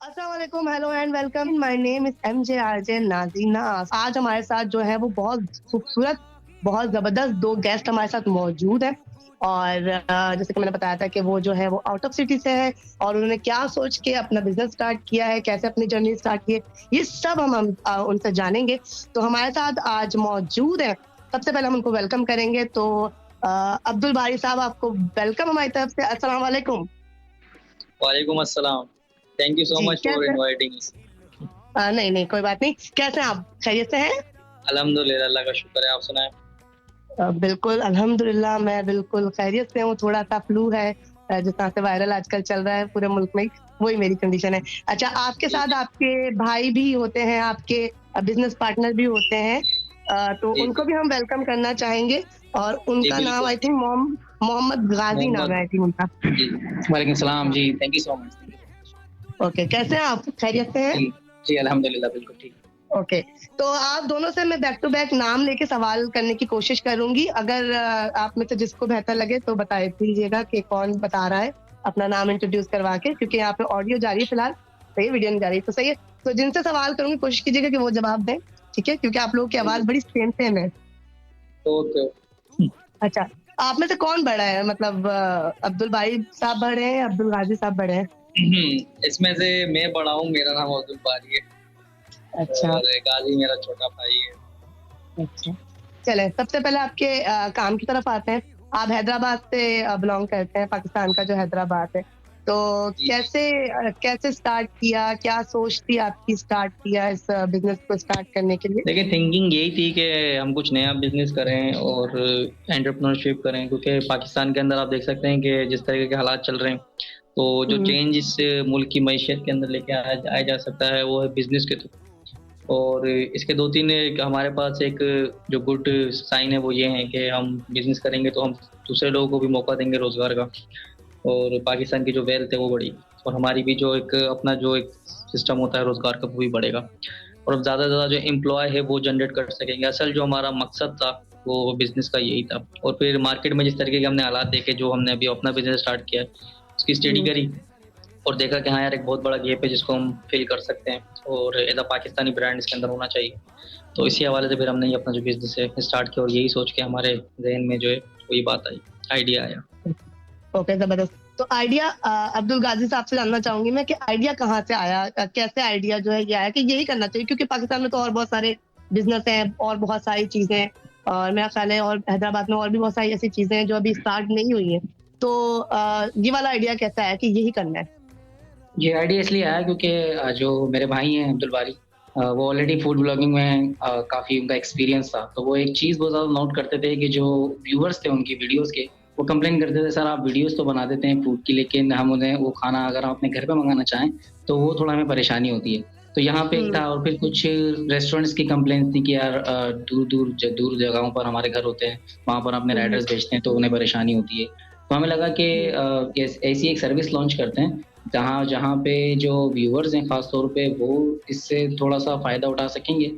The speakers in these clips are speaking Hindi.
अस्सलाम वालेकुम, hello and welcome. My name is MJ RJ Nazeena. आज हमारे साथ जो है वो बहुत खूबसूरत, बहुत ज़बरदस्त 2 गेस्ट हमारे साथ मौजूद हैं और जैसे कि मैंने बताया था कि वो जो है वो आउट ऑफ सिटी से है और उन्होंने क्या सोच के अपना बिज़नेस स्टार्ट किया है, कैसे अपनी जर्नी स्टार्ट की है, ये सब हम उनसे जानेंगे। तो हमारे साथ आज मौजूद हैं, सबसे पहले हम उनको वेलकम करेंगे। तो अब्दुल बारी साहब, आपको वेलकम हमारी तरफ से। अस्सलाम वालेकुम। वालेकुम अस्सलाम। थैंक यू सो जी, मच फॉर कैसे इनवाइटिंग अस। नहीं, कोई बात नहीं। कैसे हैं आप? खैरियत से हैं? अल्हम्दुलिल्लाह, अल्लाह का शुक्र है, आप सुनाएँ? बिल्कुल, अल्हम्दुलिल्लाह मैं बिल्कुल खैरियत से हूँ। थोड़ा-सा फ्लू है जिस तरह से वायरल आजकल चल रहा है पूरे मुल्क में, वही मेरी कंडीशन है। अच्छा, आपके जी, साथ जी। आपके भाई भी होते हैं, आपके बिज़नेस पार्टनर भी होते हैं। तो जी, उनको जी। भी हम वेलकम करना चाहेंगे और जी, उनका नाम बिल्कुल। आई थिंक मोहम्मद गाज़ी नाम है मोहम्मद आई थिंक उनका। जी, वालेकुम सलाम जी, thank you so much, thank you so much. Okay, कैसे हैं आप? खैरियत से हैं? जी, जी, अल्हम्दुलिल्लाह, बिल्कुल ठीक। ओके, तो आप दोनों से मैं बैक टू बैक नाम लेके सवाल करने की कोशिश करूँगी। अगर आप में से जिसको बेहतर लगे तो बता दीजिएगा कि कौन बता रहा है, अपना नाम इंट्रोड्यूस करवा के, क्योंकि यहाँ पे ऑडियो जा रही है फिलहाल, सही है, वीडियो नहीं जा रही, तो सही है। तो जिनसे सवाल करूँगी कोशिश कीजिएगा कि वो जवाब दें, ठीक है? क्योंकि आप लोगों की जी, आवाज़ जी। बड़ी सेम-सेम है। Okay, okay. अच्छा, आप में से कौन बड़ा है? मतलब अब्दुल बारी साहब बड़े हैं, अब्दुल गाज़ी साहब बड़े हैं? इसमें से मैं बड़ा हूँ, मेरा नाम अब्दुल बारी है अच्छा, और गाज़ी मेरा छोटा भाई है। अच्छा। चलें, सबसे पहले आपके काम की तरफ आते हैं। आप हैदराबाद से बिलॉन्ग करते हैं, पाकिस्तान का जो हैदराबाद है। तो जी, जी। कैसे स्टार्ट किया? क्या सोच थी आपकी स्टार्ट किया इस बिज़नेस को स्टार्ट करने के लिए? देखिए, थिंकिंग यही थी कि हम कुछ नया बिज़नेस करें और एंटरप्रेन्योरशिप करें, क्योंकि पाकिस्तान के अंदर आप देख सकते हैं कि जिस तरीके के हालात चल रहे हैं, तो जो हुँ, चेंज इस मुल्क की मईशत के अंदर लेके आया आया जा सकता है, वो है बिज़नेस के थ्रू। और इसके 2-3 हमारे पास एक जो गुड साइन है, वो ये है कि हम बिज़नेस करेंगे तो हम दूसरे लोगों को भी मौका देंगे रोज़गार का और पाकिस्तान की जो वेल्थ है वो बढ़ेगी और हमारी भी जो एक अपना जो एक सिस्टम होता है रोज़गार का, वो भी बढ़ेगा और अब ज़्यादा से ज़्यादा जो एम्प्लॉय है वो जनरेट कर सकेंगे। असल जो हमारा मकसद था, वो बिज़नेस का यही था और फिर मार्केट में जिस तरीके के हमने हालात देखे, जो हमने अभी अपना बिज़नेस स्टार्ट किया है, उसकी स्टडी हुँ। करी और देखा कि हाँ यार, एक बहुत बड़ा गैप है जिसको हम फ़िल कर सकते हैं और एज़ अ पाकिस्तानी ब्रांड इसके अंदर होना चाहिए। तो इसी हवाले से फिर हमने ये अपना जो बिज़नेस है स्टार्ट किया और यही सोच के हमारे ज़हन में जो है वो ये बात आई, आइडिया आया। ओके, ज़बरदस्त। तो आइडिया अब्दुल गाज़ी साहब से जानना चाहूँगी मैं कि आइडिया कहाँ से आया? कैसे आइडिया जो है ये आया कि यही करना चाहिए? क्योंकि पाकिस्तान में तो और बहुत सारे बिज़नेस हैं और बहुत सारी चीज़ें हैं और मेरा ख़्याल है और हैदराबाद में और भी बहुत सारी ऐसी चीज़ें हैं जो अभी स्टार्ट नहीं हुई हैं। तो ये वाला आइडिया कैसा आया कि यही करना है? ये आइडिया इसलिए आया क्योंकि जो मेरे भाई हैं अब्दुल बारी, वो ऑलरेडी फूड ब्लॉगिंग में काफ़ी उनका एक्सपीरियंस था। तो वो एक चीज़ बहुत ज़्यादा नोट करते थे कि जो व्यूअर्स थे उनकी वीडियोज़ के, वो कंप्लेन करते थे, "सर आप वीडियोज़ तो बना देते हैं फूड की, लेकिन हम उन्हें वो खाना अगर हम अपने घर पे मँगाना चाहें, तो वो थोड़ा हमें परेशानी होती है।" तो यहाँ पे एक हुँ, था और फिर कुछ रेस्टोरेंट्स की कंप्लेंट्स थी कि यार दूर जगहों पर हमारे घर होते हैं, वहाँ पर अपने हुँ, हुँ, राइडर्स भेजते हैं, तो उन्हें परेशानी होती है। तो हमें लगा कि हुँ। ऐसी एक सर्विस लॉन्च करते हैं जहाँ जहाँ पे जो व्यूअर्स हैं ख़ास तौर पे वो इससे थोड़ा-सा फ़ायदा उठा सकेंगे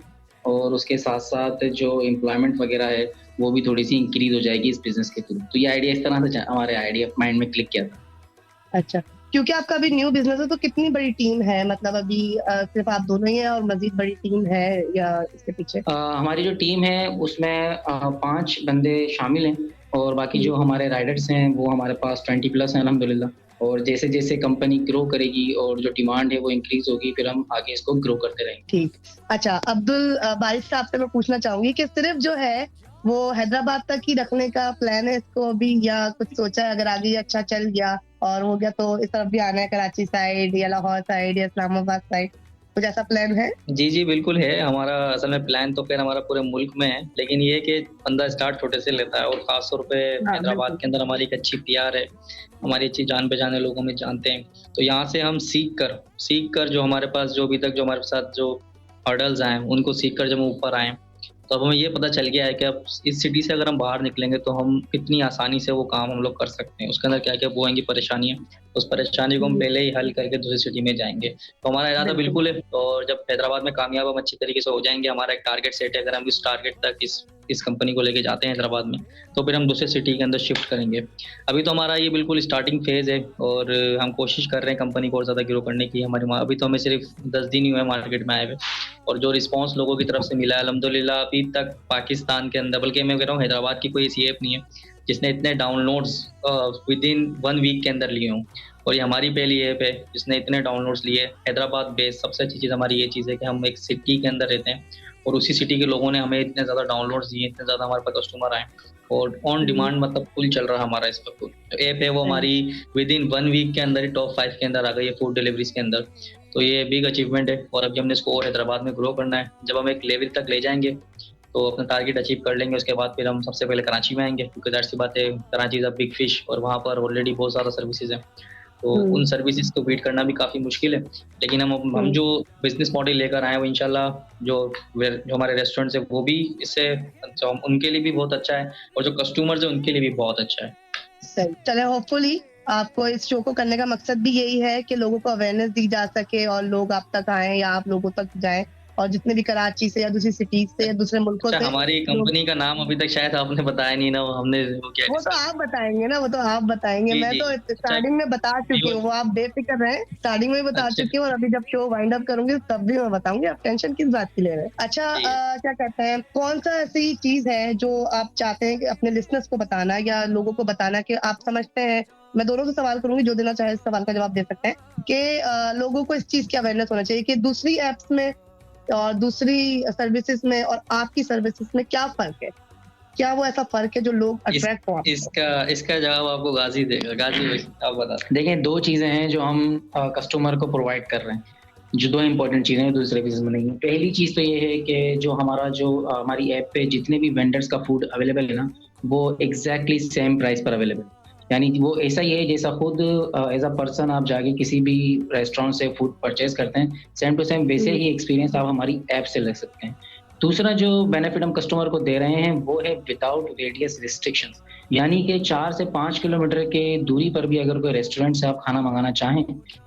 और उसके साथ-साथ जो एम्प्लॉयमेंट वग़ैरह है, वो भी थोड़ी-सी इंक्रीज़ हो जाएगी इस बिज़नेस के थ्रू। तो ये आइडिया इस तरह से हमारे आइडिया माइंड में क्लिक किया था। अच्छा, क्योंकि आपका अभी न्यू बिज़नेस है तो कितनी बड़ी टीम है? मतलब अभी सिर्फ़ आप दोनों ही हैं और मज़ीद बड़ी टीम है या इसके पीछे? हमारी जो टीम है उसमें 5 बंदे शामिल हैं और बाकी हुँ। जो हमारे राइडर्स हैं वो हमारे पास 20 प्लस हैं अल्हम्दुलिल्लाह और जैसे-जैसे कंपनी ग्रो करेगी और जो डिमांड है वो इंक्रीज़ होगी, फिर हम आगे इसको ग्रो करते रहेंगे। ठीक। अच्छा, अब्दुल बारिश साहब से मैं पूछना चाहूँगी कि सिर्फ़ जो है, वो हैदराबाद तक ही रखने का प्लान है इसको अभी या कुछ सोचा है अगर आगे ये अच्छा चल गया और हो गया तो इस तरफ भी आना है कराची साइड या लाहौर साइड या इस्लामाबाद साइड, कुछ ऐसा प्लान है? जी, जी, बिल्कुल है। हमारा असल में प्लान तो ख़ैर हमारा पूरे मुल्क में है, लेकिन ये है कि बंदा स्टार्ट छोटे से लेता है और ख़ास तौर पे हाँ, हैदराबाद बिल्कुल। के अंदर हमारी एक अच्छी पीआर है, हमारी अच्छी जान-पहचान है, लोग हमें जानते हैं। तो यहाँ से हम सीख कर जो हमारे पास जो अभी तक जो हमारे साथ जो हर्डल्स आए हैं, उनको सीख कर जब हम ऊपर आए, तो अब हमें ये पता चल गया है कि अब इस सिटी से अगर हम बाहर निकलेंगे तो हम कितनी आसानी से वो काम हम लोग कर सकते हैं, उसके अंदर क्या क्या वो आएंगी परेशानियाँ, उस परेशानी को हम पहले ही हल करके दूसरी सिटी में जाएंगे। तो हमारा इरादा बिल्कुल है, और जब हैदराबाद में कामयाब हम अच्छी तरीके से हो जाएंगे, हमारा एक टारगेट सेट है, अगर हम इस टारगेट तक इस कंपनी को लेके जाते हैं हैदराबाद में, तो फिर हम दूसरे सिटी के अंदर शिफ्ट करेंगे। अभी तो हमारा ये बिल्कुल स्टार्टिंग फेज है, और हम कोशिश कर रहे हैं कंपनी को और ज़्यादा ग्रो करने की। अभी तो हमें सिर्फ 10 दिन ही हुए मार्केट में आए हुए, और जो रिस्पांस लोगों की तरफ से मिला है अल्हम्दुलिल्लाह, अभी तक पाकिस्तान के अंदर, बल्कि मैं कह रहा हूँ हैदराबाद की कोई ऐसी ऐप नहीं है जिसने इतने डाउनलोड्स विद इन 1 वीक के अंदर लिए हों, और ये हमारी पहली ऐप है जिसने इतने डाउनलोड्स लिए। हैदराबाद बेस्ड सबसे अच्छी चीज़ हमारी ये चीज़ है कि हम एक सिटी के अंदर रहते हैं, और उसी सिटी के लोगों ने हमें इतने ज़्यादा डाउनलोड्स दिए, इतने ज़्यादा हमारे पास कस्टमर आए, और ऑन डिमांड मतलब फुल चल रहा है हमारा इस पर। फुल ऐप है वो हमारी विद इन 1 वीक के अंदर ही टॉप 5 के अंदर आ गई है फूड डिलीवरीज के अंदर। तो ये बिग अचीवमेंट है, और अभी हमने इसको और हैदराबाद में ग्रो करना है। जब हम एक लेवल तक ले जाएंगे तो अपना टारगेट अचीव कर लेंगे, उसके बाद फिर हम सबसे पहले कराची में आएंगे, क्योंकि ज़ाहिर सी बात है Karachi is a big fish, और वहाँ पर ऑलरेडी बहुत ज़्यादा सर्विसेज हैं, तो उन सर्विसेज को बीट करना भी काफ़ी मुश्किल है। लेकिन हम जो बिजनेस मॉडल लेकर आए हैं वो इंशाल्लाह जो हमारे रेस्टोरेंट्स है वो भी इससे अच्छा, उनके लिए भी बहुत अच्छा है, और जो कस्टमर्स है उनके लिए भी बहुत अच्छा है। सही, चले होपफुली आपको इस शो को करने का मकसद भी यही है कि लोगों को अवेयरनेस दी जा सके, और लोग आप तक आए या आप लोगों तक जाएं, और जितने भी कराची से या दूसरी सिटीज से या दूसरे मुल्कों से। हमारी कंपनी का नाम अभी तक शायद आपने बताया नहीं ना, हमने वो तो आप बताएंगे ना, वो तो आप बताएंगे। मैं तो स्टार्टिंग में बता चुकी हूँ, वो आप बेफिक्र रहें, स्टार्टिंग में बता चुकी हूँ, और अभी जब शो वाइंड अप करूंगी तब भी मैं बताऊंगी, आप टेंशन किस बात की ले रहे हैं। अच्छा, क्या कहते हैं, कौन सा ऐसी चीज है जो आप चाहते हैं कि अपने लिसनर्स को बताना या लोगों को बताना, कि आप समझते हैं, मैं दोनों से सवाल करूंगी, जो देना चाहे इस सवाल का जवाब दे सकते हैं, कि लोगों को इस चीज की अवेयरनेस होना चाहिए कि दूसरी एप्स में और दूसरी सर्विसेज में और आपकी सर्विसेज में क्या फर्क है, क्या वो ऐसा फर्क है जो लोग अट्रैक्ट हो? इसका जवाब आपको गाजी देगा। गाजी भाई आप बता। देखिए, 2 चीजें हैं जो हम कस्टमर को प्रोवाइड कर रहे हैं, जो 2 इंपॉर्टेंट चीजें हैं दूसरे बिजनेस में नहीं है। पहली चीज तो ये है कि जो हमारी ऐप पे जितने भी वेंडर्स का फूड अवेलेबल है ना, वो एग्जैक्टली सेम प्राइस पर अवेलेबल है। यानी वो ऐसा ही है जैसा खुद एज अ पर्सन आप जाके किसी भी रेस्टोरेंट से फूड परचेज करते हैं, सेम टू सेम वैसे ही एक्सपीरियंस आप हमारी ऐप से ले सकते हैं। दूसरा जो बेनिफिट हम कस्टमर को दे रहे हैं वो है विदाउट रेडियस रिस्ट्रिक्शंस, यानी कि 4 से 5 किलोमीटर के दूरी पर भी अगर कोई रेस्टोरेंट से आप खाना मंगाना चाहें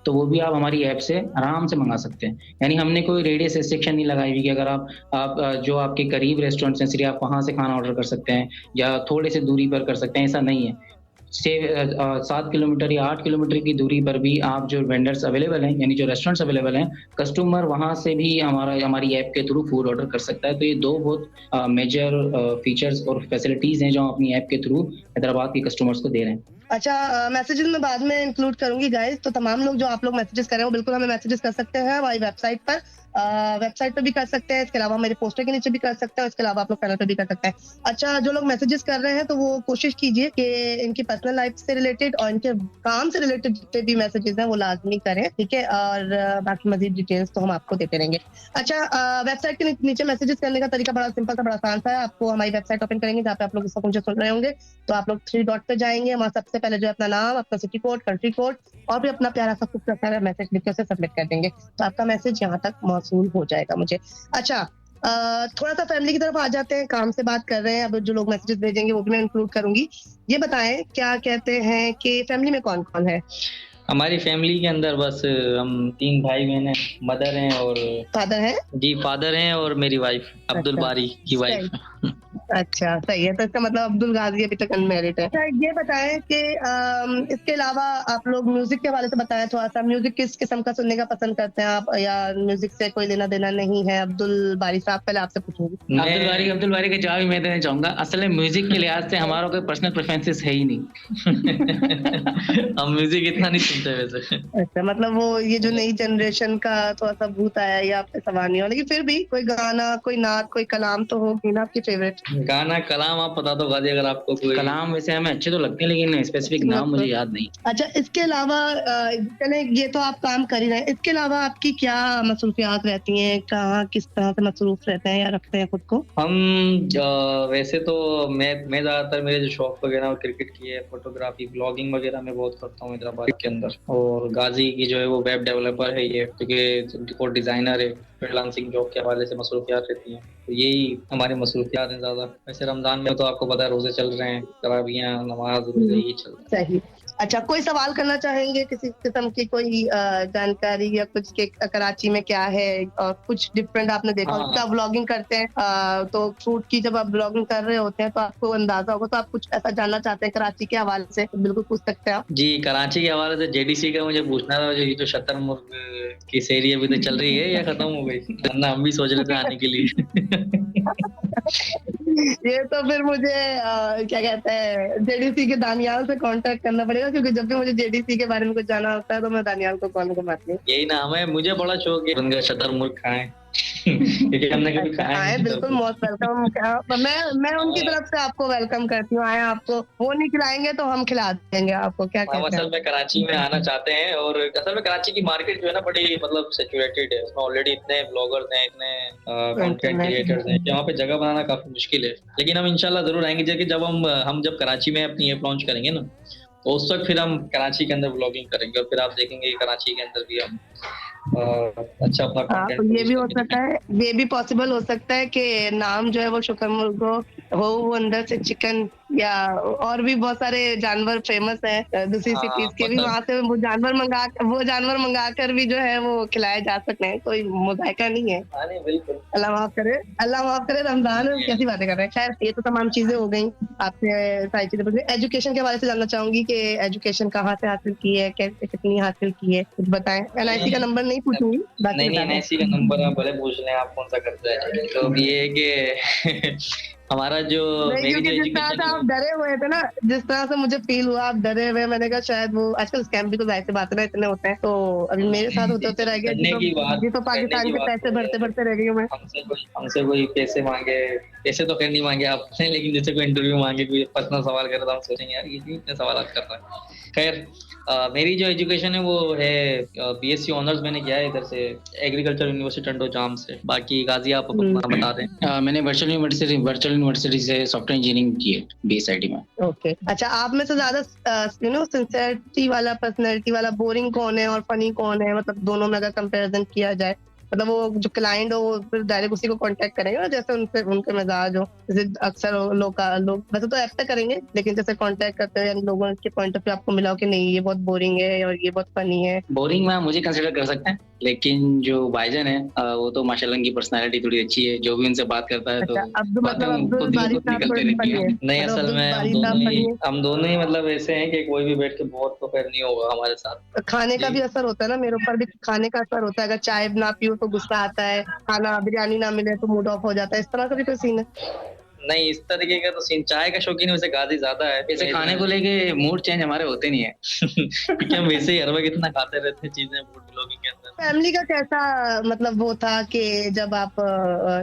तो वो भी आप हमारी ऐप से आराम से मंगा सकते हैं। यानी हमने कोई रेडियस रिस्ट्रिक्शन नहीं लगाई हुई कि अगर आप जो आपके करीब रेस्टोरेंट्स हैं सिर्फ आप वहां से खाना ऑर्डर कर सकते हैं या थोड़े से दूरी पर कर सकते हैं, ऐसा नहीं है। 7 किलोमीटर या 8 किलोमीटर की दूरी पर भी आप जो वेंडर्स अवेलेबल हैं, यानी जो रेस्टोरेंट्स अवेलेबल हैं, कस्टमर वहां से भी हमारी ऐप के थ्रू फूड ऑर्डर कर सकता है। तो ये 2 बहुत मेजर फीचर्स और फैसिलिटीज हैं जो हम अपनी ऐप के थ्रू हैदराबाद के कस्टमर्स को दे रहे हैं। अच्छा, मैसेजेस में बाद में इंक्लूड करूंगी गाइस, तो तमाम लोग जो आप लोग मैसेजेस कर रहे हैं वो बिल्कुल हमें मैसेजेस कर सकते हैं हमारी वेबसाइट पर, वेबसाइट पे भी कर सकते हैं, इसके अलावा मेरे पोस्टर के नीचे भी कर सकते हैं, इसके अलावा आप लोग चैनल पे भी कर सकते हैं। अच्छा, जो लोग मैसेजेस कर रहे हैं तो वो कोशिश कीजिए कि इनकी पर्सनल लाइफ से रिलेटेड और इनके काम से रिलेटेड जितने भी मैसेजेस हैं वो लाजमी करें, ठीक है, और बाकी मजीद डिटेल्स तो हम आपको देते रहेंगे। अच्छा, वेबसाइट के नीचे मैसेजेस करने का तरीका बड़ा सिंपल सा, बड़ा आसान सा है। आपको हमारी वेबसाइट ओपन करेंगे जहाँ पे आप लोग इस वक्त मुझे सुन रहे होंगे, तो आप लोग 3 डॉट पे जाएंगे, वहाँ सबसे पहले जो है अपना नाम, अपना सिटी कोड, कंट्री कोड और भी अपना प्यारा सा खूबसूरत सा मैसेज लिख के उसे सबमिट कर देंगे, तो आपका मैसेज यहाँ तक मौसूल हो जाएगा मुझे। अच्छा, थोड़ा सा फैमिली की तरफ आ जाते हैं, काम से बात कर रहे हैं, अब जो लोग मैसेजेस भेजेंगे वो भी मैं इंक्लूड करूंगी। ये बताएं, क्या कहते हैं कि फैमिली में कौन कौन है? हमारी फैमिली के अंदर बस हम 3 भाई बहन हैं, मदर हैं और फादर हैं जी, फादर हैं और मेरी वाइफ अब्दुल बारी की वाइफ। अच्छा, सही है, तो इसका मतलब अब्दुल गाजी अभी तक अनमैरिड है। ये बताएं कि इसके अलावा आप लोग म्यूजिक के हवाले से बताएं थोड़ा सा, म्यूजिक किस किस्म का सुनने का पसंद करते हैं आप, या म्यूजिक से कोई लेना देना नहीं है? अब्दुल बारी साहब, पहले आपसे पूछूंगी। अब्दुल बारी का जवाब मैं देना चाहूंगा। असल में म्यूजिक के लिहाज से हमारा कोई पर्सनल प्रेफरेंसेस है ही नहीं। हम म्यूजिक इतना नहीं सुनते वैसे। अच्छा, मतलब वो ये जो नई जनरेशन का थोड़ा सा भूत आया या आपके सवाल नहीं हो, लेकिन फिर भी कोई गाना, कोई नात, कोई कलाम तो होगी ना आपकी फेवरेट? गाना कलाम आप बता दो गाजी, अगर आपको कोई। कलाम वैसे हमें अच्छे तो लगते हैं लेकिन स्पेसिफिक नाम मुझे याद नहीं। अच्छा, इसके अलावा चले, ये तो आप काम कर ही रहे हैं, इसके अलावा आपकी क्या मसरूफियात रहती हैं, कहाँ किस तरह से मसरूफ रहते हैं या रखते हैं खुद को? हम वैसे तो मैं ज्यादातर मेरे जो शौक वगैरह क्रिकेट की है, फोटोग्राफी, ब्लॉगिंग वगैरह मैं बहुत करता हूँ हैदराबाद के अंदर, और गाजी की जो है वो वेब डेवलपर है, ये क्योंकि डिजाइनर है, फ्रीलांसिंग जॉब के हवाले से मसरूफियात रहती हैं, तो यही हमारी मसरूफियात हैं ज़्यादा। वैसे रमज़ान में तो आपको पता है रोज़े चल रहे हैं, तरावियाँ, नमाज, रोज़े यही चल रहा है। सही। अच्छा, कोई सवाल करना चाहेंगे, किसी किस्म की कोई जानकारी या कुछ के कराची में क्या है और कुछ डिफरेंट आपने देखा हो? हाँ। जब आप व्लॉगिंग करते हैं तो फूड की जब आप व्लॉगिंग कर रहे होते हैं तो आपको अंदाजा होगा, तो आप कुछ ऐसा जानना चाहते हैं कराची के हवाले से, तो बिल्कुल पूछ सकते हैं आप। जी, कराची के हवाले से जेडीसी का मुझे पूछना था, ये जो शतरमुर्ग की सेरी अभी तक चल रही है या खत्म हो गई? वरना हम भी सोच रहे थे आने के लिए। ये तो फिर मुझे क्या कहते हैं, जेडीसी के दानियाल से कांटेक्ट करना पड़ेगा, क्योंकि जब भी मुझे जेडीसी के बारे में कुछ जाना होता है तो मैं दानियाल को कॉल करवाती हूँ। यही नाम है, मुझे बड़ा शौक है उनका शतरमुर्ग खाएं। क्योंकि हमने कभी अच्छा, खाया आए नहीं बिल्कुल, तो। Most welcome. मैं उनकी तरफ से आपको वेलकम करती हूँ। आए, आपको वो नहीं खिलाएंगे तो हम खिला देंगे आपको, क्या हम कहते असल हैं? में कराची में आना चाहते हैं, और असल में कराची की मार्केट जो है ना बड़ी मतलब सैचुरेटेड है, उसमें ऑलरेडी इतने ब्लॉगर्स हैं, इतने कंटेंट क्रिएटर्स हैं कि वहाँ पे जगह बनाना काफी मुश्किल है। लेकिन हम इंशाल्लाह जरूर आएंगे, जबकि जब हम जब कराची में अपनी ऐप लॉन्च करेंगे ना, तो उस वक्त फिर हम कराची के अंदर ब्लॉगिंग करेंगे, और फिर आप देखेंगे कि कराची के अंदर भी हम अच्छा अपना हाँ, तो कंटेंट ये प्रोड्यूस भी हो करके सकता दिखाएंगे। है, ये भी पॉसिबल हो सकता है कि नाम जो है वो शुक्रमुर्ग हो, वो अंदर से चिकन या और भी बहुत सारे जानवर फेमस हैं दूसरी हाँ, सिटीज के भी, मतलब वहां से वो जानवर मंगा कर भी जो है वो खिलाए जा सकते हैं, कोई मुज़ायका नहीं है। हाँ नहीं बिल्कुल। अल्लाह माफ करे, अल्लाह माफ करे, रमजान में कैसी बातें कर रहे हैं। खैर, ये तो तमाम चीजें हो गई, आपसे सारी चीजें पूछ ली। एजुकेशन के बारे से जानना चाहूंगी कि एजुकेशन कहाँ से हासिल की है, कैसे, कितनी हासिल की है, कुछ बताएं। एनआईसी का नंबर नहीं पूछूंगी, बाकी नहीं बता दें। एनआईसी का नंबर आप भले पूछ लें, आप कौन सा करते हैं। तो अब ये है कि हमारा जो नहीं, मेरी क्योंकि जो जिस तरह एजुकेशन से है आप डरे हुए थे ना, जिस तरह से मुझे फील हुआ आप डरे हुए, मैंने कहा शायद वो आजकल स्कैम भी तो जाहिर सी बात है ना इतने होते हैं, तो अभी मेरे साथ होते होते रह गया जी, करने तो पाकिस्तान की के बात पैसे तो भरते है। भरते रह गई हूँ मैं। हमसे कोई पैसे मांगे, पैसे तो खैर नहीं मांगे आपने, लेकिन जैसे कोई इंटरव्यू मांगे, कोई पर्सनल सवाल करे, तो हम सोचेंगे यार ये क्यों इतने सवाल कर रहा है। खैर, मेरी जो एजुकेशन है वो है बीएससी ऑनर्स मैंने किया है इधर से, एग्रीकल्चर यूनिवर्सिटी टंडो जाम से। बाकी गाजी आप अपना बता दें। मैंने वर्चुअल यूनिवर्सिटी से सॉफ्टवेयर इंजीनियरिंग की है बीएसआईटी में। ओके, अच्छा, आप में से ज्यादा सिंसियरिटी वाला, पर्सनैलिटी वाला, बोरिंग कौन है और फनी कौन है, मतलब दोनों में अगर कंपैरिजन किया जाए, मतलब वो जो क्लाइंट हो वो फिर डायरेक्ट उसी को कांटेक्ट करेंगे ना, जैसे उनसे उनके मिजाज हो, जैसे अक्सर लोग वैसे तो ऐप पे करेंगे, लेकिन जैसे कांटेक्ट करते हैं लोगों के पॉइंट ऑफ व्यू आपको मिला हो कि नहीं ये बहुत बोरिंग है और ये बहुत फनी है। बोरिंग में मुझे कंसिडर कर सकते हैं, लेकिन जो भाईजान है वो तो माशाल्लाह उनकी पर्सनालिटी थोड़ी अच्छी है, जो भी उनसे बात करता है तो अच्छा, बातें अब्दुल खुद ही बारी खुद साहब निकलते थोड़े रहती फनी हैं। है, नहीं, मतलब असल अब्दुल में बारी साहब फनी है। हम दोनों ही मतलब ऐसे हैं कि कोई भी बैठ के बोर तो खैर नहीं होगा हमारे साथ। खाने का जी। भी असर होता है ना, मेरे ऊपर भी खाने का असर होता है, अगर चाय ना पियो तो गुस्सा आता है, खाना बिरयानी ना मिले तो मूड ऑफ हो जाता है, इस तरह का भी कोई सीन है? नहीं, इस तरीके का तो सीन, चाय का शौकीन वैसे गाजी ज्यादा है। वैसे खाने को लेके मूड चेंज हमारे होते नहीं है। क्योंकि हम वैसे ही हर वक्त इतना खाते रहते हैं चीजें फूड ब्लॉगिंग के अंदर। फैमिली का कैसा, मतलब वो था कि जब आप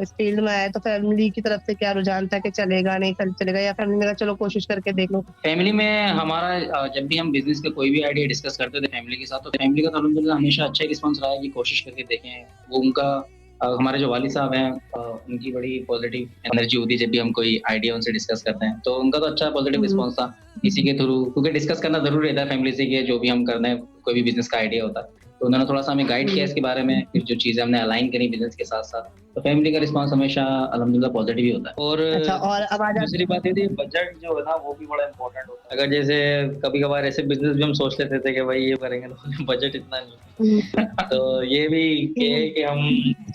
इस फील्ड में आए तो फैमिली की तरफ से क्या रुझान था कि चलेगा नहीं चलेगा, या फैमिली ने कहा चलो कोशिश करके देख लो? फैमिली में हमारा जब भी हम बिजनेस का कोई भी आइडिया डिस्कस करते थे फैमिली के साथ, तो फैमिली का तो अल्हम्दुलिल्लाह हमेशा अच्छा रिस्पांस रहा है कि कोशिश करके देखें। वो उनका हमारे जो वालिद साहब हैं उनकी बड़ी पॉजिटिव एनर्जी होती है जब भी हम कोई आइडिया उनसे डिस्कस करते हैं, तो उनका तो अच्छा पॉजिटिव रिस्पांस था इसी के थ्रू, क्योंकि डिस्कस करना जरूरी रहता है फैमिली से कि जो भी हम करना है, कोई भी बिजनेस का आइडिया होता है, तो उन्होंने थोड़ा सा हमें गाइड किया इसके बारे में, फिर जो चीजें हमने अलाइन करी बिजनेस के साथ साथ, तो फैमिली का रिस्पांस हमेशा अल्हम्दुलिल्लाह पॉजिटिव ही होता है। और अच्छा, और अब आ दूसरी बात ये थी, बजट जो है ना वो भी बड़ा इम्पोर्टेंट होता है। अगर जैसे कभी कभार ऐसे बिजनेस भी हम सोच लेते थे कि भाई ये करेंगे तो बजट इतना नहीं, तो ये भी कि हम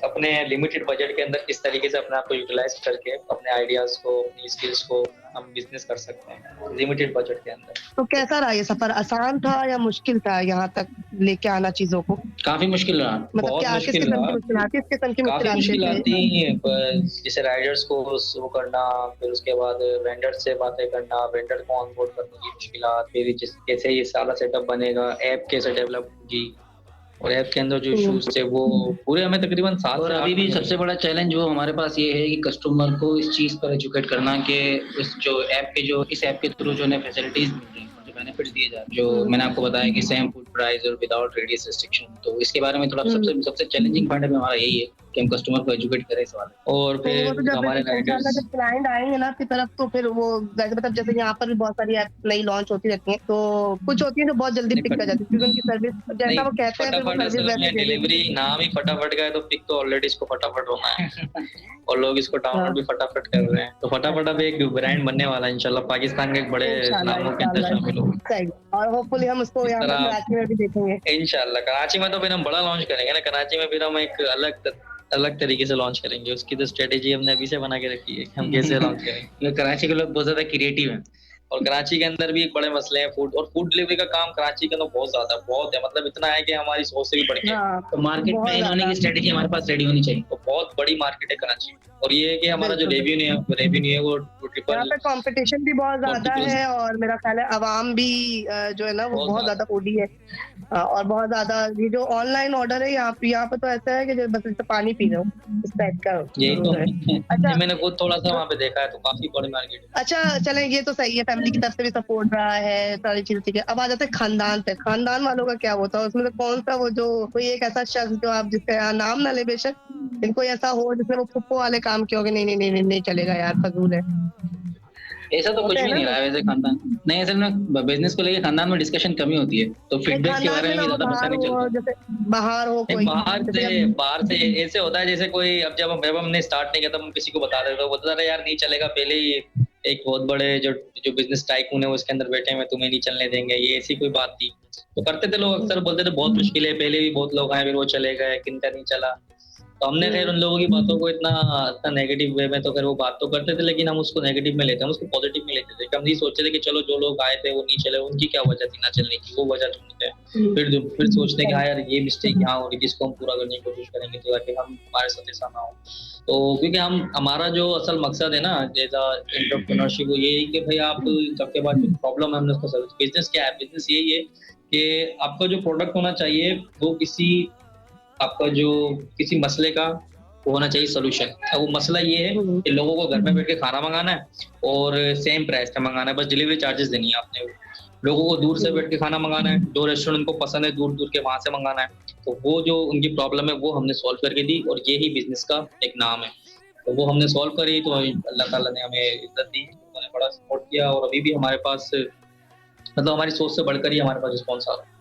अपने लिमिटेड बजट के अंदर किस तरीके से अपने आप को यूटिलाइज करके अपने आइडियाज को, अपनी स्किल्स को हम बिजनेस कर सकते हैं लिमिटेड बजट के अंदर। तो कैसा रहा ये सफर, आसान था या मुश्किल था यहाँ तक लेके आना चीजों को? काफी मुश्किल रहा। मतलब बहुत क्या, किस मुश्किल किस्म रहा, की मुश्किलात, किस किस्म की काफी मुश्किलात मुश्किल थी? आती, जैसे राइडर्स को शुरू करना, फिर उसके बाद वेंडर से बातें करना, वेंडर को ऑनबोर्ड करने की मुश्किलात, फिर कैसे ये सारा सेटअप बनेगा, ऐप कैसे डेवलप होगी, और ऐप के अंदर जो इश्यूज थे वो पूरे हमें तकरीबन 7 और से 8 अभी भी महीने सबसे बड़ा चैलेंज वो हमारे पास ये है कि कस्टमर को इस चीज पर एजुकेट करना कि इस जो ऐप के जो इस ऐप के थ्रू जो है फैसिलिटीज मिल रही हैं, जो बेनिफिट्स दिए जा रहे हैं, जो मैंने आपको बताया कि सेम फूड प्राइस और विदाउट रेडियस रिस्ट्रिक्शन, तो इसके बारे में थोड़ा सबसे चैलेंजिंग पॉइंट अभी हमारा यही है कि हम कस्टमर को एजुकेट करें इस बारे में। और तो वो फिर तो जब हमारे इंशाल्लाह राइडर्स जब क्लाइंट आएंगे ना आपकी तरफ तो फिर वो वैसे मतलब जैसे यहाँ पर भी बहुत सारी ऐप नई लॉन्च होती रहती हैं तो कुछ होती है जो बहुत जल्दी पिक कर जाती है क्योंकि उनकी सर्विस जैसा नहीं, वो कहते हैं फिर वो फटाफट सर्विस असल वैसे में दे देते डिलीवरी नाम ही फटाफट का है, तो पिक तो ऑलरेडी इसको फटाफट होना है और लोग इसको हैं। डाउनलोड भी फटाफट कर रहे हैं। तो फटाफट अब एक ब्रांड बनने वाला है इंशाल्लाह, पाकिस्तान के एक बड़े इंशाल्लाह नामों के अंदर इंशाल्लाह शामिल होगा। सही और होपफुली हम उसको इस यहाँ पर तरह कराची में भी देखेंगे। इंशाल्लाह कराची में तो फिर हम बड़ा लॉन्च करेंगे ना, कराची में फिर हम एक अलग तरीके से लॉन्च करेंगे। उसकी तो स्ट्रेटेजी हमने अभी से बना के रखी है कि हम कैसे लॉन्च करेंगे। कराची के लोग बहुत ज्यादा क्रिएटिव हैं। और कराची के अंदर भी एक बड़े मसले हैं फूड डिलीवरी का काम कराची के अंदर बहुत है, मतलब इतना है कि हमारी सोच से भी बढ़ के। हाँ तो मार्केट बहुत में इन्होंने ज्यादा की स्ट्रेटेजी हमारे पास रेडी होनी चाहिए। तो बहुत बड़ी मार्केट है कराची और ये है कि हमारा जो बिल्कुल रेवेन्यू है वो यहाँ ट्रिपल पे कंपटीशन भी बहुत ज्यादा है और मेरा ख्याल है अवाम भी जो है ना वो बहुत बहुत ज्यादा फूडी है। और बहुत ज्यादा ये जो ऑनलाइन ऑर्डर है यहाँ पे तो ऐसा है कि जो बस इससे पानी पी रहे हो इस टाइप का यही तो है। है। अच्छा मैंने खुद थोड़ा सा वहाँ पे देखा है तो काफी बड़ी मार्केट है। अच्छा चलें ये तो सही है फैमिली की तरफ से भी सपोर्ट रहा है सारी चीजें ठीक है। अब आ जाते हैं खानदान पे, खानदान वालों का क्या होता है उसमें से कौन सा वो जो कोई एक ऐसा शख्स जो आप जिसका यहाँ नाम ना ले बेशक लेकिन कोई ऐसा हो जिसने वो फुप्पो वाले काम किए होगे नहीं चलेगा यार फजूल है। ऐसा तो कुछ भी नहीं रहा है वैसे खानदान नहीं, असल में बिजनेस को लेके खानदान में डिस्कशन कम ही होती है, तो फीडबैक के बारे में भी ज्यादा पता नहीं चलता। जैसे बाहर हो नहीं, कोई बाहर से ऐसे होता है जैसे कोई अब जब हमने स्टार्ट नहीं किया तब हम किसी को बता देते तो बोलता था यार नहीं चलेगा, पहले ही एक बहुत बड़े जो बिजनेस टाइकून है वो इसके अंदर बैठे हैं, तुम्हें नहीं चलने देंगे, ये ऐसी कोई बात थी। तो करते थे लोग, अक्सर बोलते थे बहुत मुश्किल है, पहले भी बहुत लोग आए फिर वो चले गए, किनका नहीं चला। तो हमने खैर उन लोगों की बातों को इतना नेगेटिव वे में तो खैर वो बात तो करते थे लेकिन हम उसको नेगेटिव में लेते हैं, उसको पॉजिटिव में लेते थे। हम ये सोचते थे कि चलो जो लोग आए थे वो नहीं चले, उनकी क्या वजह थी ना चलने की, वो वजह ढूंढते हैं। फिर सोचते हैं कि हाँ यार ये मिस्टेक यहाँ हो रही थी, इसको हम पूरा करने की कोशिश करेंगे तो ताकि हम हमारे साथ ऐसा ना हो। तो क्योंकि हमारा जो असल मकसद है ना जैसा एंटरप्रेन्योरशिप वो ये है कि भाई आप सबके पास जो प्रॉब्लम है हमने उसको सॉल्व। बिजनेस क्या है? बिजनेस यही है कि आपका जो प्रोडक्ट होना चाहिए वो किसी मसले का होना चाहिए सोल्यूशन। अब वो मसला ये है कि लोगों को घर में बैठ के खाना मंगाना है और सेम प्राइस पे मंगाना है, बस डिलीवरी चार्जेस देनी है आपने। लोगों को दूर से बैठ के खाना मंगाना है, जो रेस्टोरेंट उनको पसंद है दूर दूर के वहां से मंगाना है। तो वो जो उनकी प्रॉब्लम है वो हमने सॉल्व करके दी और ये ही बिजनेस का एक नाम है। तो वो हमने सॉल्व करी तो अल्लाह ताला ने हमें इज्जत दी, उन्होंने बड़ा सपोर्ट किया और अभी भी हमारे पास मतलब हमारी सोच से बढ़कर ही हमारे पास रिस्पॉन्स आ रहा है।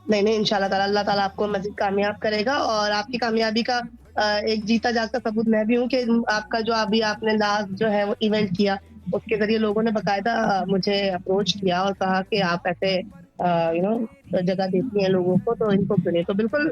नहीं इंशाल्लाह ताला अल्लाह ताला आपको मजीद कामयाब करेगा और आपकी कामयाबी का एक जीता जागता सबूत मैं भी हूँ कि आपका जो अभी आपने लास्ट जो है वो इवेंट किया उसके जरिए लोगों ने बकायदा मुझे अप्रोच किया और कहा कि आप ऐसे जगह देती हैं लोगों को तो इनको चुने। तो बिल्कुल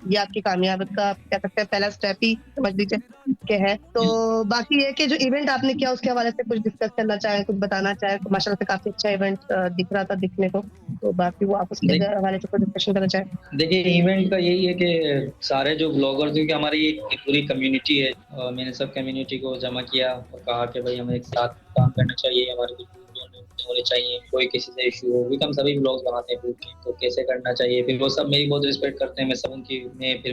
ये आपकी कामयाबी का कह सकते हैं पहला स्टेप ही समझ लीजिए के है। तो बाकी ये कि जो इवेंट आपने किया उसके हवाले से कुछ डिस्कस करना चाहें, कुछ बताना चाहें तो माशाल्लाह से काफी अच्छा इवेंट दिख रहा था दिखने को, तो बाकी वो आप उसके हवाले से कुछ डिस्कशन करना चाहें। देखिए इवेंट का यही है कि सारे जो ब्लॉगर्स क्योंकि हमारी एक पूरी कम्युनिटी है, मैंने सब कम्युनिटी को जमा किया और कहा कि भाई हमें एक साथ काम करना चाहिए, हमारे होने चाहिए, कोई किसी से इशू हो क्योंकि हम सभी ब्लॉग्स बनाते हैं फूड के तो कैसे करना चाहिए। फिर वो सब मेरी बहुत रिस्पेक्ट करते हैं, मैं सब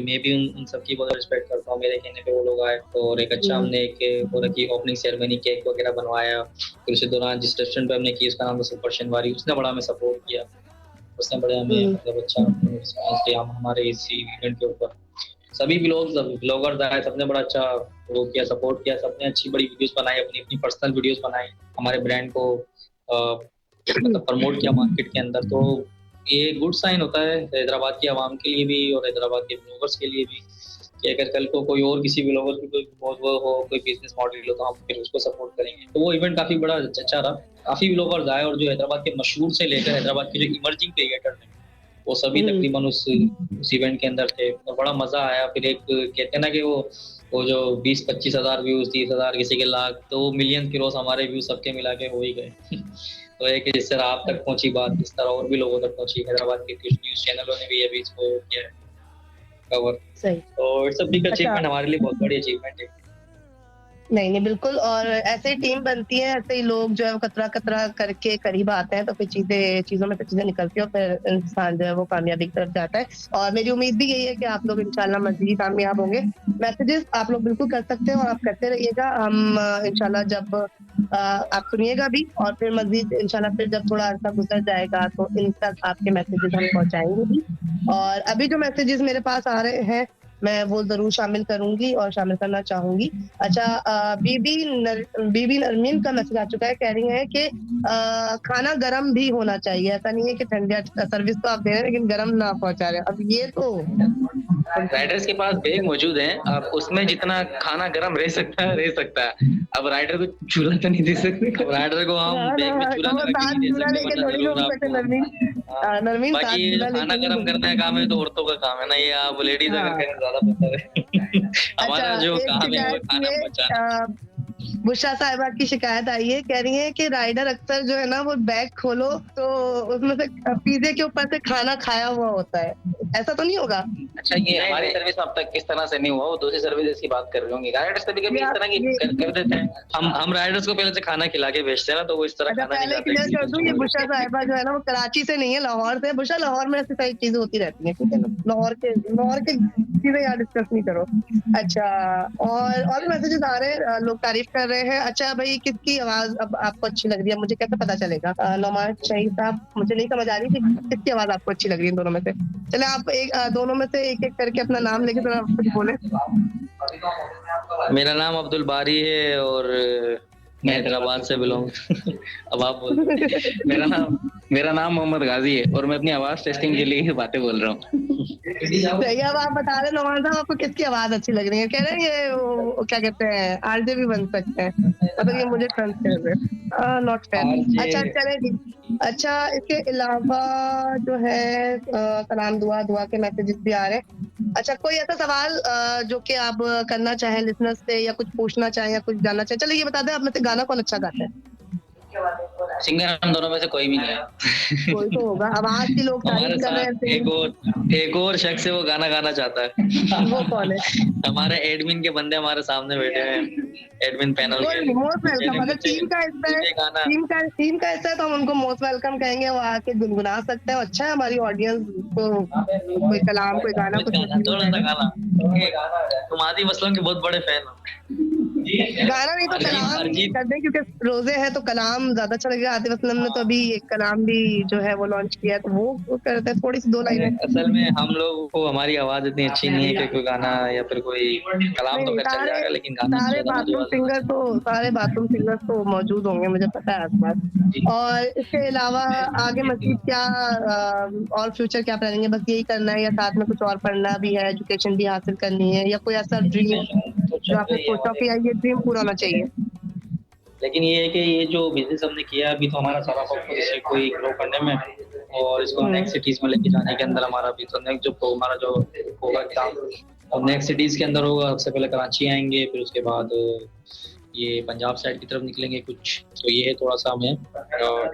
मैं भी उन सबकी बहुत रिस्पेक्ट करता हूँ। मेरे कहने पे वो लोग आए और एक अच्छा हमने एक वो रखी ओपनिंग सेरेमनी, केक वगैरह बनवाया। फिर उसी दौरान जिस रेस्टोरेंट पे हमने की उसका नाम था सुपर शनवारी, उसने बड़ा हमें सपोर्ट किया, उसने बड़े हमें मतलब अच्छा रिस्पॉन्स दिया हमारे इस इवेंट के ऊपर। सभी ब्लॉगर्स आए, सबने बड़ा अच्छा वो किया, सपोर्ट किया, सबने अच्छी बड़ी वीडियोस बनाई, अपनी अपनी पर्सनल वीडियोस बनाई, हमारे ब्रांड को मतलब प्रमोट किया मार्केट के अंदर। तो ये गुड साइन होता है हैदराबाद की आवाम के लिए भी और हैदराबाद के ब्लॉगर्स के लिए भी कि अगर कल को कोई और किसी ब्लॉगर की कोई वो हो कोई बिजनेस मॉडल हो तो हम फिर उसको सपोर्ट करेंगे। तो वो इवेंट काफी बड़ा अच्छा रहा, काफी ब्लॉगर्स आए और जो हैदराबाद के मशहूर से लेकर हैदराबाद के जो इमर्जिंग क्रिएटर थे वो सभी तकरीबन उस इवेंट के अंदर थे और बड़ा मजा आया। फिर एक कहते हैं ना कि वो जो 20-25 हजार व्यूज, 30 हजार, किसी के लाख, तो मिलियन क्रॉस हमारे व्यूज सबके मिला के हो ही गए। तो एक जिस तरह आप तक पहुंची बात इस तरह और भी लोगों तक पहुंची, हैदराबाद के कुछ न्यूज चैनलों ने भी अभी इसको किया है कवर। सही, तो इट्स अ बिग अचीवमेंट, हमारे लिए बहुत बड़ी अचीवमेंट है। नहीं बिल्कुल, और ऐसे ही टीम बनती है, ऐसे ही लोग जो है वो कतरा कतरा करके करीब आते हैं तो फिर चीजों में से चीजें निकलती है और फिर इंसान जो है वो कामयाबी की तरफ जाता है। और मेरी उम्मीद भी यही है कि आप लोग इंशाल्लाह मजीद कामयाब होंगे। मैसेजेस आप लोग बिल्कुल कर सकते हैं और आप करते रहिएगा, हम इंशाल्लाह जब आप सुनिएगा भी और फिर मजीद इंशाल्लाह फिर जब थोड़ा अर्सा गुजर जाएगा तो इन तक आपके मैसेजेस हम पहुंचाएंगे भी। और अभी जो मैसेजेस मेरे पास आ रहे हैं मैं वो जरूर शामिल करूंगी और शामिल करना चाहूंगी। अच्छा, बीबी नरमीन का मैसेज आ चुका है, कह रही है कि खाना गर्म भी होना चाहिए, ऐसा नहीं है कि ठंडा सर्विस तो आप दे रहे हैं लेकिन गर्म ना पहुंचा रहे। अब ये तो राइडर्स के पास बैग मौजूद है, अब उसमें जितना खाना गर्म रह सकता है। अब राइडर को चूल्हा तो नहीं दे सकते, अब राइडर को हम बैग में चूल्हा लगा के नहीं दे सकते, वरना जरूर आपको नरमीन बाकी ये खाना गर्म करने का काम है तो औरतों का काम है ना, ये आप लेडीज अगर कहें ज्यादा बेहतर है। हमारा जो काम है वो खाना पहुंचाना। बुशरा साहिबा की शिकायत आई है, कह रही है कि राइडर अक्सर जो है ना वो बैग खोलो तो उसमें से पिज्जे के ऊपर से खाना खाया हुआ होता है, ऐसा तो नहीं होगा? अच्छा, ये हमारी सर्विस में अब तक किस तरह से नहीं हुआ, वो दूसरी सर्विस की बात कर रहे होंगे। राइडर्स कभी कभी इस तरह की कर देते हैं। हम राइडर्स को पहले से खाना खिला के भेजते हैं ना, तो वो इस तरह खाना नहीं पहले क्लियर कर दूं, ये बुशरा साहिबा जो है ना वो कराची से नहीं है, लाहौर से। बुशरा, लाहौर में ऐसी सारी चीजें होती रहती हैं, ठीक है ना? लाहौर के चीजें यहाँ डिस्कस नहीं करो। अच्छा, और भी मैसेजेस आ रहे हैं, लोग तारीफ कर रहे हैं। अच्छा भाई, किसकी आवाज अब आपको अच्छी लग रही है, मुझे कैसे पता चलेगा? नौमान शहीद साहब, मुझे नहीं समझ आ रही कि किसकी आवाज आपको अच्छी लग रही है दोनों में से। चले आप दोनों में से एक एक करके अपना नाम लेके थोड़ा कुछ बोले। मेरा नाम अब्दुल बारी है और मैं हैदराबाद से बिलोंग। अब आप बोल। मेरा नाम मोहम्मद गाजी है और मैं अपनी आवाज टेस्टिंग के लिए बातें बोल रहा हूँ। सही, अब आप बता रहे नौमान साहब आपको किसकी आवाज अच्छी लग रही है? कह रहे हैं ये वो क्या कहते हैं, आरजे भी बन सकते हैं, मतलब ये मुझे ट्रांस कर रहे हैं, नॉट फेयर। अच्छा चले। अच्छा, इसके अलावा जो है सलाम दुआ के मैसेजेस भी आ रहे हैं। अच्छा, कोई ऐसा सवाल जो कि आप करना चाहें लिसनर्स से, या कुछ पूछना चाहें या कुछ जानना चाहें? चलिए ये बता दें, आप में से गाना कौन अच्छा गाता है? सिंगर हम दोनों में से कोई भी नहीं है। कोई तो होगा, आवाज की लोग हमारे साथ एक और शख्स है, वो गाना गाना चाहता है। वो कौन है? हमारे एडमिन के बंदे हमारे सामने बैठे हैं, एडमिन पैनल के। मोस्ट वेलकम, अगर टीम का हिस्सा है तो हम उनको मोस्ट वेलकम कहेंगे, वो आके गुनगुना सकते हैं। अच्छा है, हमारी ऑडियंस को कोई कलाम, कोई गाना, कुछ थोड़ा सा गाना। तुम आदि मसलों के बहुत बड़े फैन हो। गाना नहीं तो कलाम कर दें, क्योंकि रोजे हैं तो कलाम ज्यादा अच्छा लगेगा। आतिफ असलम ने तो अभी एक कलाम भी जो है वो लॉन्च किया है, तो वो करते हैं थोड़ी सी 2 लाइनें। असल में हम लोगों को हमारी आवाज इतनी अच्छी नहीं है कि कोई गाना या फिर कोई कलाम तो चल जाएगा, लेकिन गाना सारे बाथरूम सिंगर तो मौजूद होंगे, मुझे पता है आसपास। और इसके अलावा आगे मजीद क्या और फ्यूचर क्या प्लानिंग है? बस यही करना है या साथ में कुछ और पढ़ना भी है, एजुकेशन भी हासिल करनी है, या कोई ऐसा ड्रीम जो आपने सोचा कि यार ये ड्रीम पूरा होना चाहिए? लेकिन ये है कि ये जो बिजनेस हमने किया अभी, तो हमारा सारा फोकस इसे कोई ग्रो करने में और इसको नेक्स्ट सिटीज में लेके जाने के अंदर हमारा भी तो नेक्स्ट जो हमारा जो होगा काम, और नेक्स्ट सिटीज के अंदर होगा। सबसे पहले कराची आएंगे, फिर उसके बाद ये पंजाब साइड की तरफ निकलेंगे कुछ। तो ये है थोड़ा सा हमें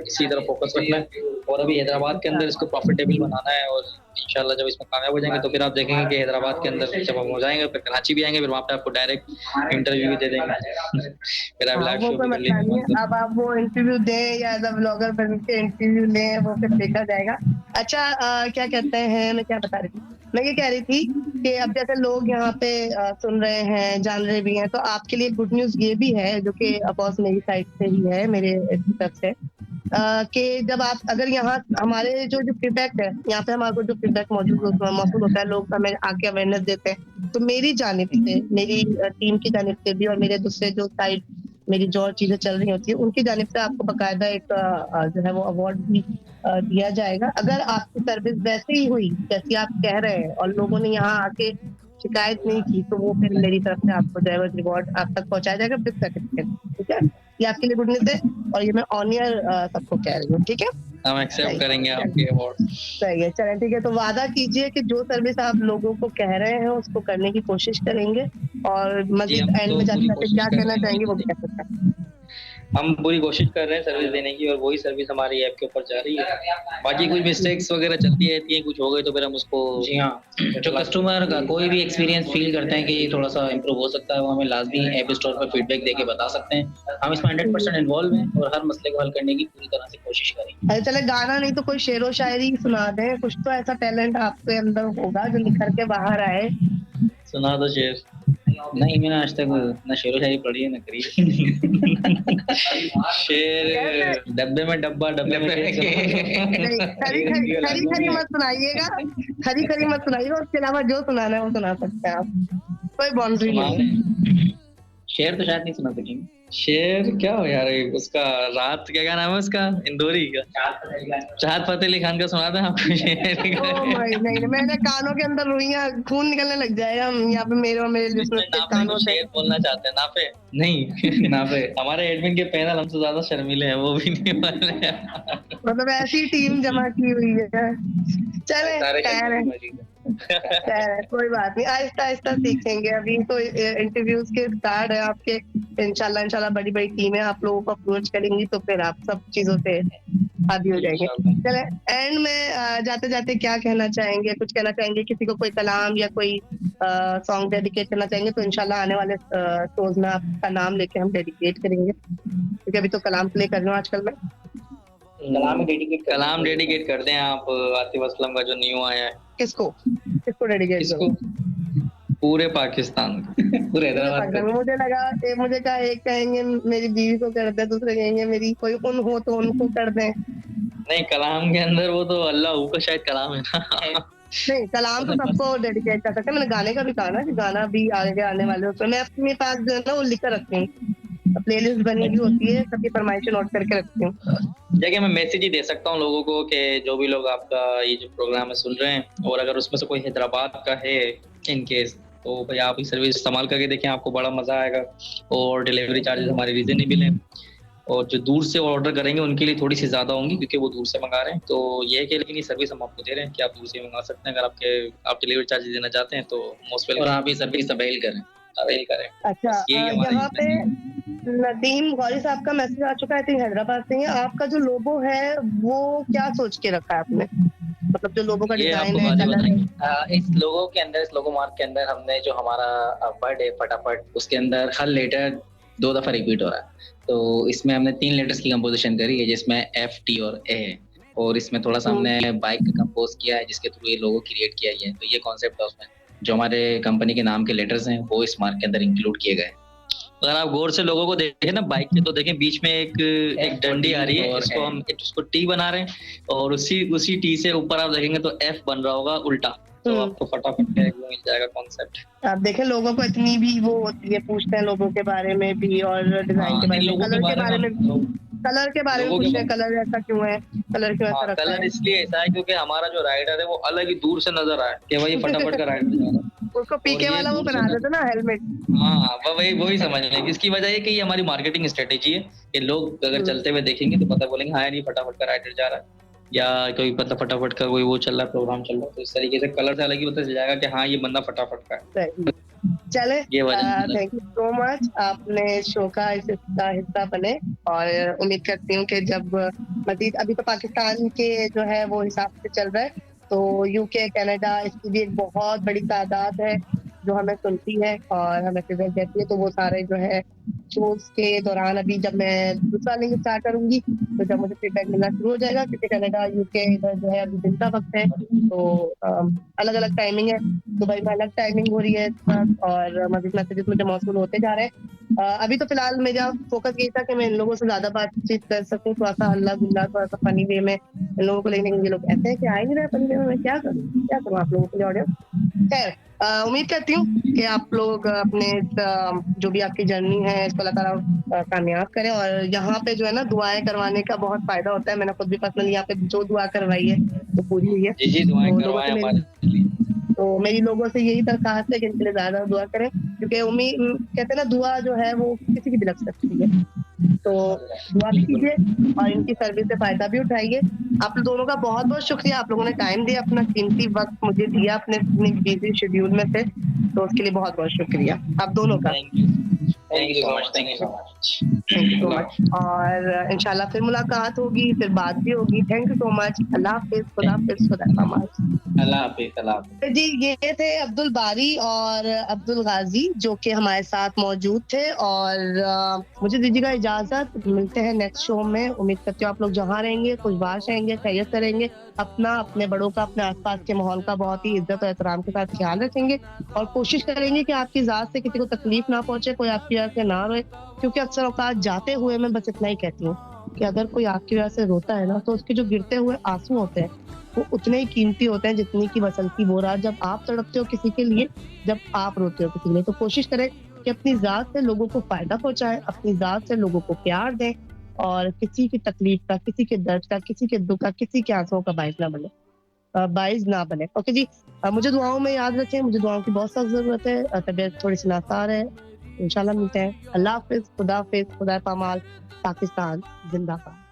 इसी तरफ फोकस रखना है, और अभी हैदराबाद के अंदर इसको प्रॉफिटेबल बनाना है। और इंशाल्लाह जब इसमें कामयाब हो जाएंगे तो फिर आप देखेंगे कि हैदराबाद के अंदर जब हम हो जाएंगे फिर कराची भी आएंगे, फिर वहाँ पे आपको डायरेक्ट इंटरव्यू भी दे देंगे। फिर आप लाइव शो भी कर लेंगे। अब आप वो इंटरव्यू दें या एज अ ब्लॉगर बन के इंटरव्यू लें, वो फिर देखा जाएगा। अच्छा, क्या कहते हैं, मैं क्या बता रही थी, मैं ये कह रही थी कि अब जैसे लोग यहाँ पे सुन रहे हैं, जान रहे भी हैं, तो आपके लिए गुड न्यूज ये भी है, जो कि अपोज मेरी साइड से ही है, मेरे तरफ से, कि जब आप अगर यहाँ हमारे जो फीडबैक है, यहाँ पे हमारे को जो फीडबैक मौजूद होता है, लोग हमें आके अवेयरनेस देते हैं, तो मेरी जानिब से, मेरी टीम की जानिब से भी, और मेरे दूसरे जो साइड मेरी जो चीजें चल रही होती है उनकी जानिब से आपको बकायदा एक जो है वो अवार्ड भी दिया जाएगा। अगर आपकी सर्विस वैसे ही हुई जैसी आप कह रहे हैं और लोगों ने यहाँ आके शिकायत नहीं की, तो वो फिर मेरी तरफ से आपको जो है वो रिवॉर्ड आप तक पहुंचाया जाएगा विद सर्टिफिकेट। ठीक है, ये आपके लिए गुड न्यूज है और ये मैं ऑन ईयर सबको कह रही हूँ। ठीक है, हम एक्सेप्ट करेंगे आपके अवार्ड। सही है, चलें ठीक है। तो वादा कीजिए कि जो सर्विस आप लोगों को कह रहे हैं उसको करने की कोशिश करेंगे, और मजीद एंड में जाकर क्या कहना चाहेंगे वो भी कह सकते हैं। हम पूरी कोशिश कर रहे हैं सर्विस देने की, और वही सर्विस हमारी ऐप के ऊपर जा रही है। बाकी कुछ मिस्टेक्स वगैरह चलती रहती हैं, कुछ हो गए तो फिर हम उसको, जी हाँ, जो कस्टमर का कोई भी एक्सपीरियंस फील करते हैं कि ये थोड़ा सा इम्प्रूव हो सकता है, वो हमें लाजमी ऐप स्टोर पर फीडबैक देके बता सकते हैं। हम इसमें 100% इन्वॉल्व हैं और हर मसले को हल करने की पूरी तरह से कोशिश करेंगे। अरे चले, गाना नहीं तो कोई शेरो शायरी सुना दें, कुछ तो ऐसा टैलेंट आपके अंदर होगा जो निखर के बाहर आए। सुना दो शेर। नहीं, मैंने आज तक ना शेरो शायरी पढ़ी है ना करी है। शेर डब्बे में डब्बा, डब्बे में नहीं, खरी मत सुनाइएगा, खरी मत सुनाइएगा, उसके अलावा जो सुनाना है वो सुना सकते हैं आप, कोई बाउंड्री नहीं है। शेर तो शायद नहीं सुना सकेंगे। शेर क्या हो यार, उसका रात क्या नाम है उसका, इंदौरी का, चाहत फतेह अली खान का सुना था आपको शेर? नहीं, मैंने कानों के अंदर रुइयां, खून निकलने लग जाएगा यहाँ पे मेरे और मेरे लिसनर्स के कानों से। शेर बोलना चाहते हैं नाफे? नहीं नाफे, हमारे एडमिन के पैनल हमसे ज्यादा शर्मीले हैं, वो भी नहीं बोल रहे। मतलब ऐसी टीम जमा की हुई है। चले कोई बात नहीं, आहिस्ता आहिस्ता सीखेंगे, अभी तो इंटरव्यूज के स्टार्ट है आपके, इंशाल्लाह बड़ी बड़ी टीमें आप लोगों को अप्रोच करेंगी तो फिर आप सब चीजों से आदी हो जाएंगे। चले एंड में जाते जाते क्या कहना चाहेंगे, कुछ कहना चाहेंगे, किसी को कोई कलाम या कोई सॉन्ग डेडिकेट करना चाहेंगे तो इंशाल्लाह आने वाले शोज में आपका नाम लेके हम डेडिकेट करेंगे, क्योंकि अभी तो कलाम प्ले कर रहे हो आजकल में। कलाम डेडिकेट कर दें आप आतिफ असलम का जो न्यू आया है। किसको डेडिकेट करो? पूरे पाकिस्तान पूरे हैदराबाद। मुझे लगा मुझे कहा एक कहेंगे मेरी बीवी को कर दे, दूसरे कहेंगे मेरी कोई उन हो तो उनको कर दे। नहीं, कलाम के अंदर वो तो अल्लाह का शायद कलाम है ना। नहीं, कलाम तो सबको डेडिकेट कर सकते हैं। मैंने गाने का भी कहा ना कि गाना भी आगे आने वाले होते हैं, मैं अपने पास जो है ना वो लिख कर रखती हूँ, प्लेलिस्ट बनी हुई होती है, सबकी फरमाइशें नोट करके रखती हूँ। जगह मैं मैसेज ही दे सकता हूँ लोगों को कि जो भी लोग आपका ये जो प्रोग्राम है सुन रहे हैं और अगर उसमें से कोई हैदराबाद का है इन केस, तो भाई आप ये सर्विस इस्तेमाल करके देखें, आपको बड़ा मजा आएगा। और डिलीवरी चार्जेस हमारे रीजनेबल हैं, और जो दूर से ऑर्डर करेंगे उनके लिए थोड़ी सी ज्यादा होंगी क्योंकि वो दूर से मंगा रहे हैं। तो ये है कि लेकिन ये सर्विस हम आपको दे रहे हैं कि आप दूर से मंगा सकते हैं। अगर आप डिलीवरी चार्जेस देना चाहते हैं तो मोस्ट वेलकम, और आप ये सर्विस अवेल करें। अच्छा, यहाँ पे नदीम गौरी साहब का मैसेज आ चुका है, आई थिंक हैदराबाद से। आपका जो लोगो है वो क्या सोच के रखा है आपने, मतलब जो लोगो का डिजाइन है, कलर है? इस लोगो के अंदर, इस लोगो मार्क के अंदर हमने जो हमारा वर्ड है फटाफट, उसके अंदर हर लेटर 2 दफा रिपीट हो रहा है। तो इसमें हमने 3 लेटर्स की कंपोजिशन करी है, जिसमें F, T और A है। और इसमें थोड़ा सा हमने बाइक का कंपोज किया है जिसके थ्रू ये लोगो क्रिएट किया है। तो ये कॉन्सेप्ट है, उसमें जो हमारे कंपनी के नाम के लेटर्स हैं वो इस मार्क के अंदर इंक्लूड किए गए। अगर आप गौर से लोगों को देखें ना बाइक के, तो देखें बीच में एक डंडी आ रही है, इसको हम इसको टी बना रहे हैं, और उसी टी से ऊपर आप देखेंगे तो F बन रहा होगा उल्टा, तो आपको फटाफट मिल जाएगा कॉन्सेप्ट। आप देखें लोगों को इतनी भी वो होती है, पूछते हैं लोगों के बारे में भी और डिजाइन के बारे में, कलर के बारे में पूछते हैं, कलर ऐसा क्यों है, कलर क्यों ऐसा रखा है? कलर इसलिए ऐसा है क्योंकि हमारा जो राइडर है वो अलग ही दूर से नजर आए कि भाई फटाफट का राइडर जा रहा है। उसको पीके वाला वो बना देते ना हेलमेट। हाँ, वही समझ लें। इसकी वजह है कि ये हमारी मार्केटिंग स्ट्रेटेजी है कि लोग अगर चलते हुए देखेंगे तो पता बोलेंगे हाँ यार ये फटाफट का राइडर जा रहा है, या कोई पता फटाफट का कोई वो चल रहा है, प्रोग्राम चल रहा है, तो इस तरीके से कलर से अलग ही पता चल जाएगा कि हाँ ये बंदा फटाफट का है। चले, थैंक यू सो मच, आपने शो का हिस्सा बने, और उम्मीद करती हूँ कि जब मजीद, अभी तो पाकिस्तान के जो है वो हिसाब से चल रहा है, तो यूके, कनाडा, इसकी भी एक बहुत बड़ी तादाद है जो हमें सुनती है और हमें फीडबैक देती है। तो वो सारे जो है शोज के दौरान, अभी जब मैं दूसरा लिंक स्टार्ट करूंगी तो जब मुझे फीडबैक मिलना शुरू हो जाएगा, क्योंकि कनाडा, यूके इधर जो है अभी दिन का वक्त है, तो अलग अलग टाइमिंग है। दुबई में अलग टाइमिंग हो रही है और मजीद मैसेजेस मुझे मौसूल होते जा रहे हैं। अभी तो फिलहाल मेरा फोकस यही था कि मैं इन लोगों से ज्यादा बातचीत कर सकूं, थोड़ा सा हल्ला गुल्ला, थोड़ा सा फनी वे में इन लोगों को, लेकिन ये लोग कहते हैं कि आ ही नहीं रहा फनी वे में, मैं क्या करूँ आप लोगों के लिए ऑडियो। खैर, उम्मीद करती हूँ कि आप लोग अपने जो भी आपकी जर्नी है इसको अल्लाह ताला कामयाब करें, और यहाँ पे जो है ना दुआएं करवाने का बहुत फायदा होता है। मैंने खुद भी पर्सनली यहाँ पे जो दुआ करवाई है वो पूरी हुई है। जी दुआएं करवाएं हमारे लिए। तो मेरी लोगों से यही दरखास्त है कि इनके लिए ज्यादा दुआ करें, क्योंकि उम्मीद कहते हैं ना दुआ जो है वो किसी की भी लग सकती है, तो दुआ भी कीजिए और इनकी सर्विस से फायदा भी उठाइए। आप दोनों का बहुत बहुत शुक्रिया, आप लोगों ने टाइम दिया, अपना कीमती वक्त मुझे दिया अपने बिजी शेड्यूल में से, तो उसके लिए बहुत बहुत शुक्रिया आप दोनों का। Thank you so much. और इंशाल्लाह फिर मुलाकात होगी, फिर बात भी होगी। Thank you so much. Allah हाफिज, खुदा हाफिज, अल्लाह हाफिज। जी, ये थे अब्दुल बारी और अब्दुल गाजी जो कि हमारे साथ मौजूद थे, और मुझे दीजिएगा इजाजत, मिलते हैं नेक्स्ट शो में। उम्मीद करती हूँ आप लोग जहाँ रहेंगे खुशबाश रहेंगे, खैरियत से रहेंगे, अपना, अपने बड़ों का, अपने आसपास के माहौल का बहुत ही इज्जत और एहतराम के साथ ख्याल रखेंगे और कोशिश करेंगे कि आपकी ज़ात से किसी को तकलीफ ना पहुंचे, कोई आपकी वजह से ना रोए। क्योंकि अक्सर औकात जाते हुए मैं बस इतना ही कहती हूँ कि अगर कोई आपकी वजह से रोता है ना, तो उसके जो गिरते हुए आंसू होते हैं वो उतने ही कीमती होते हैं जितनी की बसंती बोरा जब आप तड़पते हो किसी के लिए, जब आप रोते हो किसी के लिए। तो कोशिश करें कि अपनी ज़ात से लोगों को फ़ायदा पहुँचाएँ, अपनी ज़ात से लोगों को प्यार दें और किसी की तकलीफ का, किसी के दर्द का, किसी के दुःख का, किसी के आँसुओं का बाइस ना बने। ओके जी। मुझे दुआओं में याद रखें, मुझे दुआओं की बहुत सख्त ज़रूरत है। तबीयत थोड़ी-सी नासार है। इंशाल्लाह मिलते हैं। अल्लाह हाफ़िज़, खुदा हाफ़िज़, खुदा पामाल, पाकिस्तान ज़िंदाबाद।